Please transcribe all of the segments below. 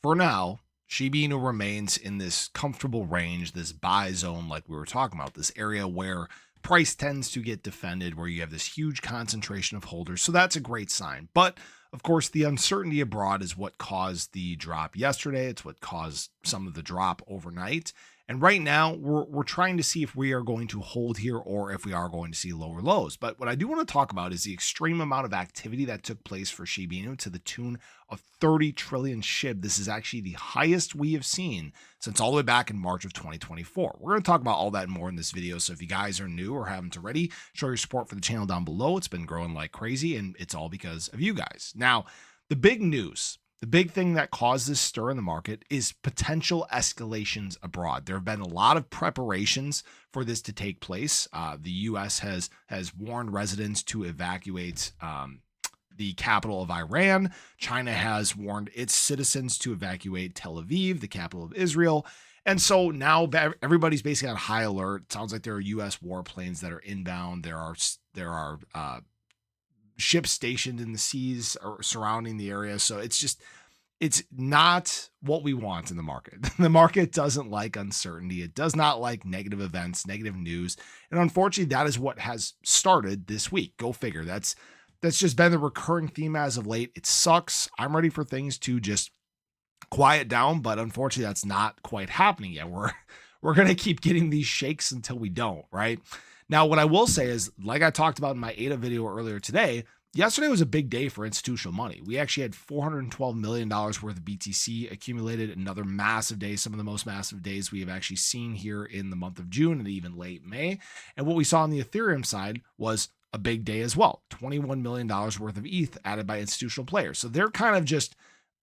for now, Shiba Inu remains in this comfortable range, this buy zone, like we were talking about, this area where price tends to get defended, where you have this huge concentration of holders. So that's a great sign. But of course, the uncertainty abroad is what caused the drop yesterday. It's what caused some of the drop overnight. And right now, we're trying to see if we are going to hold here or if we are going to see lower lows. But what I do want to talk about is the extreme amount of activity that took place for Shiba Inu to the tune of 30 trillion SHIB. This is actually the highest we have seen since all the way back in March of 2024. We're going to talk about all that and more in this video. So if you guys are new or haven't already, show your support for the channel down below. It's been growing like crazy, and it's all because of you guys. Now, the big news, the big thing that caused this stir in the market is potential escalations abroad. There have been a lot of preparations for this to take place. The U.S. has warned residents to evacuate the capital of Iran. China has warned its citizens to evacuate Tel Aviv, the capital of Israel. And so now everybody's basically on high alert. It sounds like there are U.S. warplanes that are inbound. There are ships stationed in the seas or surrounding the area. So it's not what we want in the market. The market doesn't like uncertainty. It does not like negative events, negative news. And unfortunately, that is what has started this week. Go figure. That's just been the recurring theme as of late. It sucks. I'm ready for things to just quiet down, but unfortunately, that's not quite happening yet. We're going to keep getting these shakes until we don't, right? Now, what I will say is, like I talked about in my ADA video earlier today, yesterday was a big day for institutional money. We actually had $412 million worth of BTC accumulated, another massive day, some of the most massive days we have actually seen here in the month of June and even late May. And what we saw on the Ethereum side was a big day as well, $21 million worth of ETH added by institutional players. So they're kind of just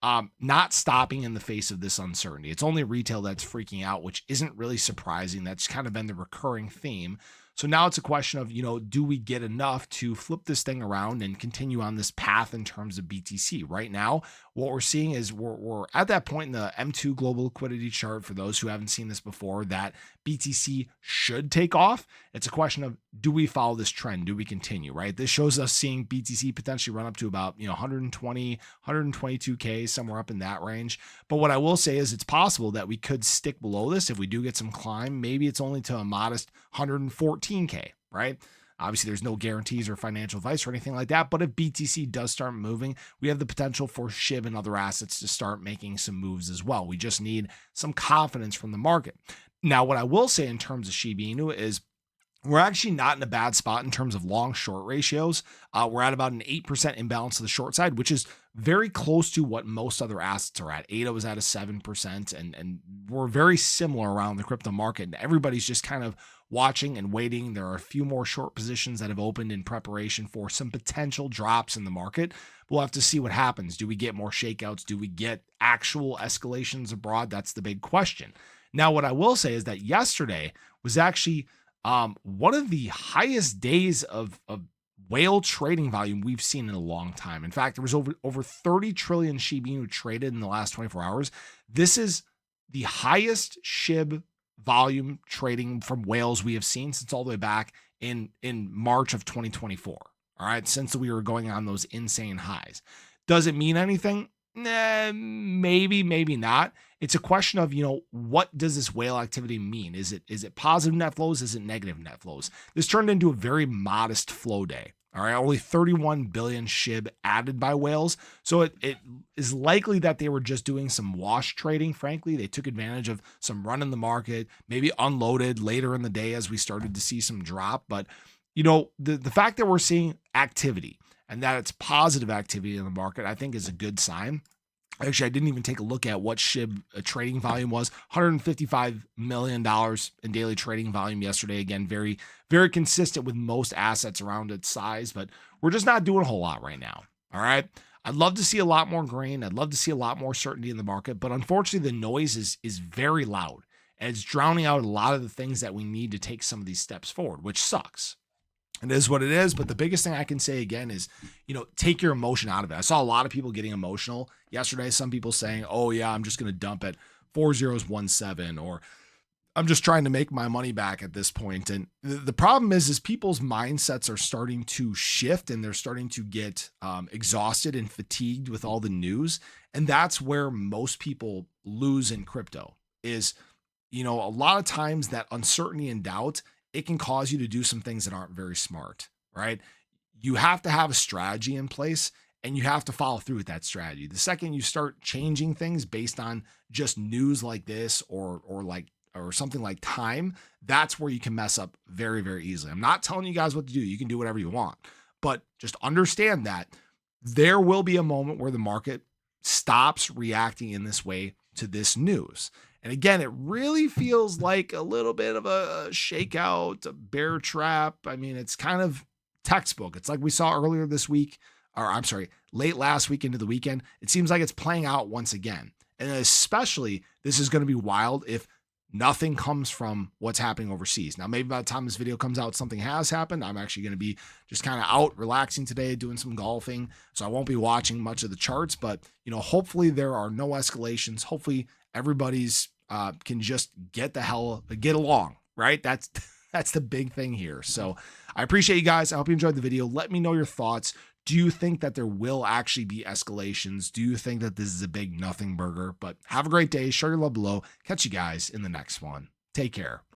not stopping in the face of this uncertainty. It's only retail that's freaking out, which isn't really surprising. That's kind of been the recurring theme. So now it's a question of, do we get enough to flip this thing around and continue on this path in terms of BTC? Right now, what we're seeing is we're at that point in the M2 global liquidity chart, for those who haven't seen this before, that BTC should take off. It's a question of, do we follow this trend? Do we continue, right? This shows us seeing BTC potentially run up to about 120, 122K, somewhere up in that range. But what I will say is it's possible that we could stick below this if we do get some climb. Maybe it's only to a modest 114K, right? Obviously, there's no guarantees or financial advice or anything like that. But if BTC does start moving, we have the potential for SHIB and other assets to start making some moves as well. We just need some confidence from the market. Now, what I will say in terms of Shiba Inu is we're actually not in a bad spot in terms of long-short ratios. We're at about an 8% imbalance to the short side, which is very close to what most other assets are at. ADA was at a 7%, and we're very similar around the crypto market. And everybody's just kind of watching and waiting. There are a few more short positions that have opened in preparation for some potential drops in the market. We'll have to see what happens. Do we get more shakeouts? Do we get actual escalations abroad? That's the big question. Now, what I will say is that yesterday was actually one of the highest days of whale trading volume we've seen in a long time. In fact, there was over 30 trillion Shiba Inu traded in the last 24 hours. This is the highest SHIB volume trading from whales we have seen since all the way back in March of 2024. All right, since we were going on those insane highs. Does it mean anything? Maybe, maybe not. It's a question of, what does this whale activity mean? Is it positive net flows? Is it negative net flows? This turned into a very modest flow day. All right, only 31 billion SHIB added by whales. So it is likely that they were just doing some wash trading. Frankly, they took advantage of some run in the market, maybe unloaded later in the day as we started to see some drop. But, the fact that we're seeing activity and that it's positive activity in the market, I think is a good sign. Actually, I didn't even take a look at what SHIB trading volume was. $155 million in daily trading volume yesterday. Again, very, very consistent with most assets around its size, but we're just not doing a whole lot right now. All right. I'd love to see a lot more green. I'd love to see a lot more certainty in the market, but unfortunately the noise is very loud and it's drowning out a lot of the things that we need to take some of these steps forward, which sucks. It is what it is. But the biggest thing I can say again is, take your emotion out of it. I saw a lot of people getting emotional yesterday. Some people saying, oh yeah, I'm just going to dump at 4017, or I'm just trying to make my money back at this point. And the problem is people's mindsets are starting to shift and they're starting to get exhausted and fatigued with all the news. And that's where most people lose in crypto is, a lot of times that uncertainty and doubt, it can cause you to do some things that aren't very smart, right? You have to have a strategy in place and you have to follow through with that strategy. The second you start changing things based on just news like this or something like time, that's where you can mess up very, very easily. I'm not telling you guys what to do. You can do whatever you want, but just understand that there will be a moment where the market stops reacting in this way to this news. And again, it really feels like a little bit of a shakeout, a bear trap. I mean, it's kind of textbook. It's like we saw earlier this week, or I'm sorry, late last week into the weekend. It seems like it's playing out once again. And especially, this is going to be wild if nothing comes from what's happening overseas. Now, maybe by the time this video comes out, something has happened. I'm actually going to be just kind of out relaxing today, doing some golfing. So I won't be watching much of the charts, but hopefully there are no escalations. Hopefully everybody's can just get along, right? That's the big thing here. So I appreciate you guys. I hope you enjoyed the video. Let me know your thoughts. Do you think that there will actually be escalations? Do you think that this is a big nothing burger? But have a great day. Show your love below. Catch you guys in the next one. Take care.